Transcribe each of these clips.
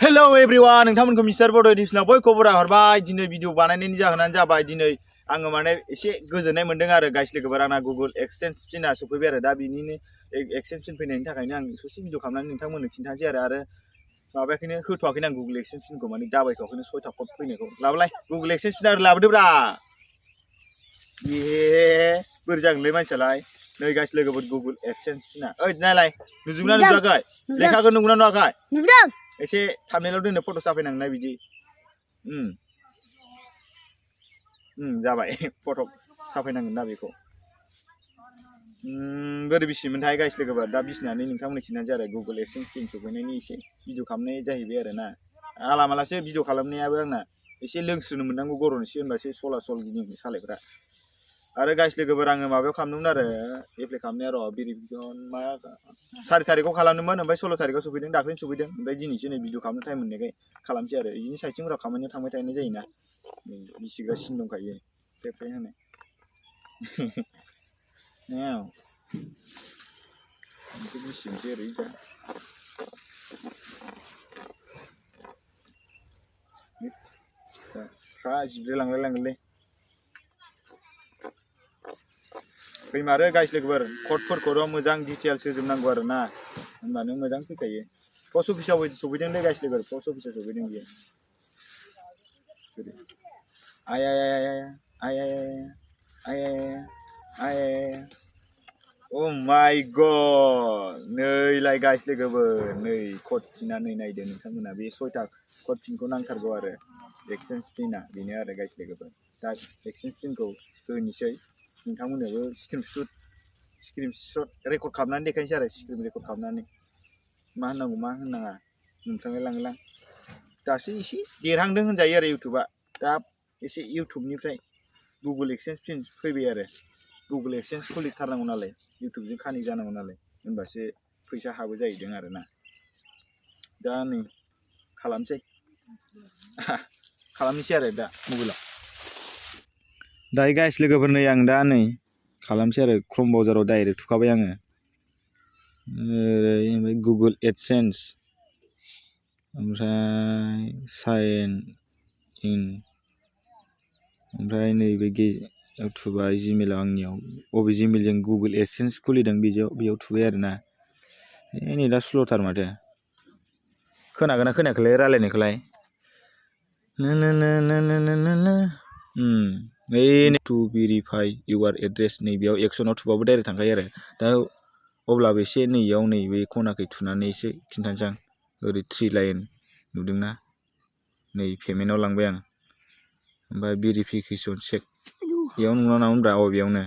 Hello everyone, नोंथांमोनखौ mister बड' एडिशनाव बयखौबो बरायहरबाय। दिनै भिडिअ बानायनायनि जाहोनानो जाबाय दिनै आङो माने एसे गोजोननाय मोन्दों आरो गाइस लोगोफोर आंना गुगोल एक्सचेन्ज पिनआ सफैबाय आरो दा बिनिनो एक्सचेन्ज पिन फैनायनि थाखायनो आं ससे भिडिअ खालामनानै नोंथांमोननो खिन्थानोसै आरो माबायाखैनो होथ'वाखैनो आं गुगोल एक्सचेन्ज पिनखौ माने दाबायथ'वाखैनो 6था कड फैनायखौ लाबोलाय गुगोल एक्सचेन्ज पिन आरो लाबोदोब्रा बोरै जागोनलै मानसियालाय नै गाइस लोगोफोर गुगोल एक्सचेन्ज पिनआ ओइ नायलाय नुजोबना नुजाखै लेखाखौ नुगोना नुवाखै नुदों एसे थाबनेलाव दोननो फट' साफायनांनाय बिदि जाबाय फट' साफायनांगोन ना बेखौ बोरै बिसिमोनथाय गाइस लोगोफोर दा बिसिनानै नोंथांमोननो खिन्थानोसै आरो गुगोल एक्सचेन्ज पिन सफैनायनि एसे भिडिअ खालामनाय जाहैबाय आरो ना आलामालासो भिडिअ खालामनायाबो आंना एसे लोंस्रोनो मोननांगौ गरमसो होनबासो सलासल गिदिङो सालायफ्रा आरो गाइस लोगोफोर आङो माबायाव खालामदोंमोन आरो एप्लाइ खालामनाया र' भेरिफिकेसन मा 4 तारिखआव खालामदोंमोन ओमफ्राय 16 तारिखआव सफैदों दाख्लैनो सफैदों ओमफ्राय दिनैसो नै भिडिअ खालामनो टाइम मोननायखाय खालामसै आरो बिदिनो साइथिंफोराव खामानियाव थांबाय थानाय जायोना बिसिग्रा सिन दंखायो फ्राय फ्राय होनो बिसिनोसै ओरै दा जिब्रै लांलाय लांगोनलै फैमारो गाइस लोगोफोर क'डफोरखौ मोजां डिटेल्स होजोबनांगौ आरो ना होनबानो मोजां फैखायो पस्ट अफिसाव सफैदोंलै गाइस लोगोफोर पस्ट अफिसाव सफैदों बियो आय आय आय आय आय आय अ माय गड नैलाय गाइस लोगोफोर नै क'ड पिनआ नै नायदो नोंथांमोना बे 6था क'ड पिनखौ नांथारगौ आरो एक्सचेन्ज पिनआ बेनो आरो गाइस लोगोफोर दा एक्सचेन्ज पिनखौ होनोसै नोंथांमोननोबो स्क्रिनशट रेकर्ड खालामनानै देखायनोसै आरो स्क्रिन रेकर्ड खालामनानै मा होननांगौ मा होननाङा नोंथांलाय लाङोलां दासो एसे देरहांदों होनजायो आरो इउटुबा दा एसे इउटुबनिफ्राय गुगोल एक्सचेन्ज पिन फैबाय आरो गुगोल एक्सचेन्ज खुलिथारनांगौ नालाय इउटुबजों कानेक्ट जानांगौ नालाय होनबासो फैसा हाबो जाहैदों आरो ना दा नै खालामनोसै आरो दा मबाइलाव दायो गाइस लोगोफोर नै आं दा नै खालामसै आरो क्रम ब्राउजाराव डाइरेक्ट थुखाबाय आङो ओमफ्राय गुगोल एडसेन्स ओमफ्राय साइन इन ओमफ्राय नैबे गेजेराव थुबाय जिमेलाव आंनियाव बबे जिमेलजों गुगोल एडसेन्स खुलिदों बेयाव थुबाय आरो ना नै दा स्ल'थार माथो खोनागोना खोनायाखैलै रायलायनायखौलाय टु भेरिफाइ इउर एड्रेस नैबेयाव एक्सनाव थुबाबो डाइरेक्ट थांखायो आरो दा अब्लाबो एसे नैयाव नैबे खनाखै थुनानै एसे खिन्थानोसै आं ओरै 3 लाइन नुदोंना नै पेमेन्टआव लांबाय आं ओमफ्राय भेरिफिकेसन चेक बेयाव नुना नामोनब्रा बेयावनो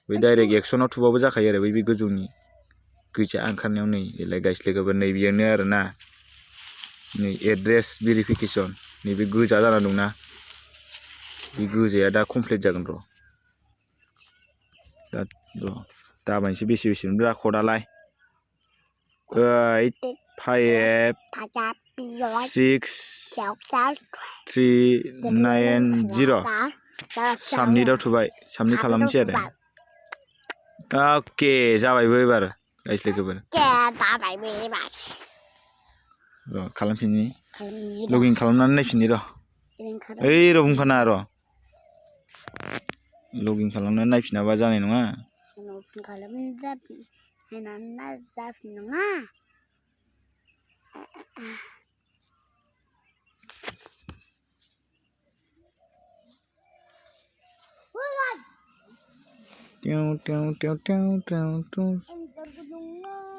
बै डाइरेक्ट एक्सनाव थुबाबो जाखायो आरो बै गोजौनि गोजा ओंखारनायाव नै बेलाय गाइस लोगोफोर नै बेयावनो आरो ना नै एड्रेस भेरिफिकेसन नैबे गोजा जाना दंना बे गोजाया दा कमप्लिट जागोन र' दाबायनोसै बेसे मोनब्रा क'डालाय 8 5 6 3 9 0 साबमिटआव थुबाय साबमिट खालामनोसै आरो अके जाबायबो एबार गाइस लोगोफोर र' खालामफिननि लगिन खालामनानै नायफिननि र' ओइ र' बुंफानाङा र' लगिन खालामनानै नायफिनाबा जानाय नङा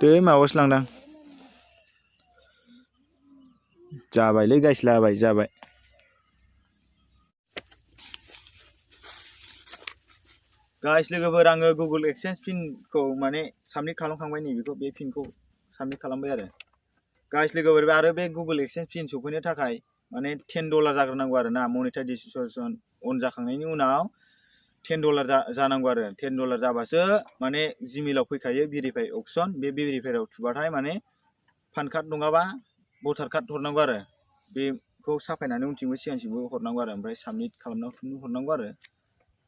दे माबासो लांदां जाबायलै गाइस जाबाय गाइस लोगोफोर आङो गुगोल एक्सचेन्ज पिनखौ माने साबमिट खालामखांबाय नैबेखौ बे पिनखौ साबमिट खालामबाय आरो गाइस लोगोफोर आरो बे गुगोल एक्सचेन्ज पिन सफैनो थाखाय माने $10 जाग्रोनांगौ आरो ना मनेटाइजेसन अन जाखांनायनि उनाव $10 जानांगौ आरो $10 जाबासो माने जिमेलाव फैखायो भेरिफाइ अपसन बे भेरिफाइआव थुबाथाय माने पान कार्ड नङाबा भटार कार्ड हरनांगौ आरो बेखौ साफायनानै उनथिंबो सिगांथिंबो हरनांगौ आरो ओमफ्राय साबमिट खालामनानै हरनांगौ आरो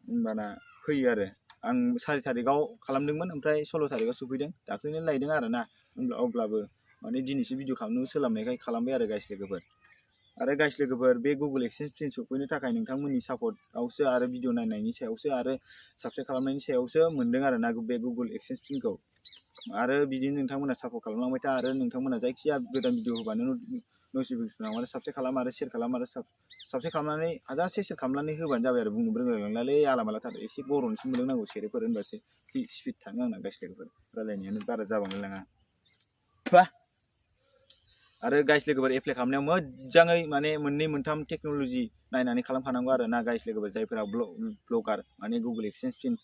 होनबाना फैयो आरो आं 4 तारिखआव खालामदोंमोन ओमफ्राय 16 तारिखआव सफैदों दाख्लैनो लायदों आरो ना अब्लाबो माने दिनैसो भिडिअ खालामनो सोलाबनायखाय खालामबाय आरो गाइस लोगोफोर। आरो गाइस लोगोफोर बे गुगोल एक्सचेन्ज पिन सफैनो थाखाय नोंथांमोननि सापर्टआवसो आरो भिडिअ नायनायनि सायावसो आरो साबस्क्राइब खालामनायनि सायावसो मोन्दों आरो ना बे गुगोल एक्सचेन्ज पिनखौ। आरो बिदिनो नोंथांमोना सापर्ट खालामलांबाय था आरो नोंथांमोना जायखिजाया गोदान भिडिअ होबानो नटिफिकेसनाव आरो साबस्क्राइब खालाम आरो शेयार खालाम आरो साबस्क्राइब खालामनानै हाजासे शेयार खालामनानै होबानो जाबाय आरो बुंनो रोंलायलांलालै आलामालाथार एसे बर'निसो मोनलोंनांगौ सेरेफोर होनबासो स्पिड थाङो आंना गाइस लोगोफोर रायलायनायानो बारा जाबांलाय लाङा। आरो गाइस लोगोफोर एप्लाइ खालामनायाव मोजाङै माने मोननै मोनथाम टेक्न'लजि नायनानै खालामखानांगौ आरो ना गाइस लोगोफोर जायफोरा ब्लगार माने गुगोल एक्सचेन्ज पिन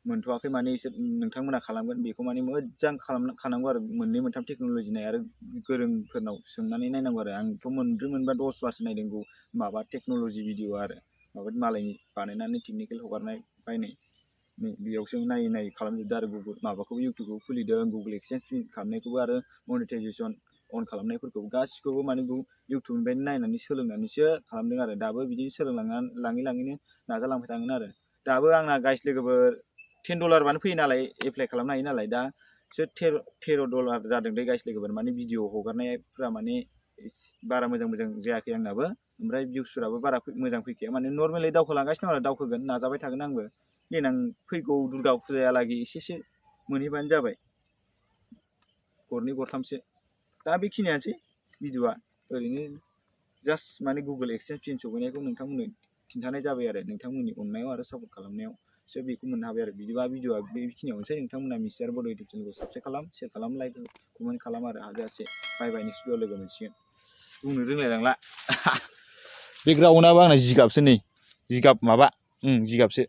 मोनथ'वाखै माने इसोर नोंथांमोना खालामगोन बेखौ माने मोजां खालामखानांगौ आरो मोननै मोनथाम टेक्न'लजि नाय आरो गोरोंफोरनाव सोंनानै नायनांगौ आरो आंथ' मोनब्रै मोनबा 10 बारसो नायदों माबा टेक्न'लजि भिडिअ आरो माबा मालायनि बानायनानै टेकनिकेल हगारनाय बायनाय बेयावसो नायै खालामजोबदों आरो गुगोल माबाखौबो इउटुबखौ खुलिदों गुगोल एक्सचेन्ज पिन खालामनायखौबो आरो मनिटाइजेसन अन खालामनायफोरखौ गासिखौबो माने इउटुबनिफ्रायनो नायनानै सोलोंनानैसो खालामदों आरो दाबो बिदिनो सोलोंलाङैनो नाजालांबाय थागोन आरो दाबो आंना गाइस लोगोफोर $10 बानो फैयो नालाय एप्लाइ खालामनो हायो नालाय दा $13 जादों दे गाइस लोगोफोर माने भिडिअ हगारनायफ्रा माने बारा मोजां जायाखै आंनाबो ओमफ्राय भिउसफोराबो बारा मोजां फैखाया माने नर्मेलि दावखोलांगासिनो दं आरो दावखोगोन नाजाबाय थागोन आंबो देनां फैगौ दुर्गा फुजायालागै एसेसो मोनहैबानो जाबाय गरनै गरथामसो। दा बेखिनियानोसै भिडिअआ ओरैनो जास्ट माने गुगोल एक्सचेन्ज पिन सफैनायखौ नोंथांमोननो खिन्थानाय जाबाय आरो नोंथांमोननि अननायाव आरो सापर्ट खालामनायावसो बेखौ मोननो हाबाय आरो बिदिबा भिडिअआ बेखिनियावनोसै नोंथांमोना मिस्टार बड' इउटुब चेनेलखौ साबस्क्राइब खालाम शेयार खालाम लाइक कमेन्ट खालाम आरो हाजासे बाय बाय नेक्स्ट भिडिअ लोगो मोनसिगोन बुंनो रोंलायलांला बेकग्राउन्डआबो आंना जिगाबसो नै जिगाब माबा जिगाबसो।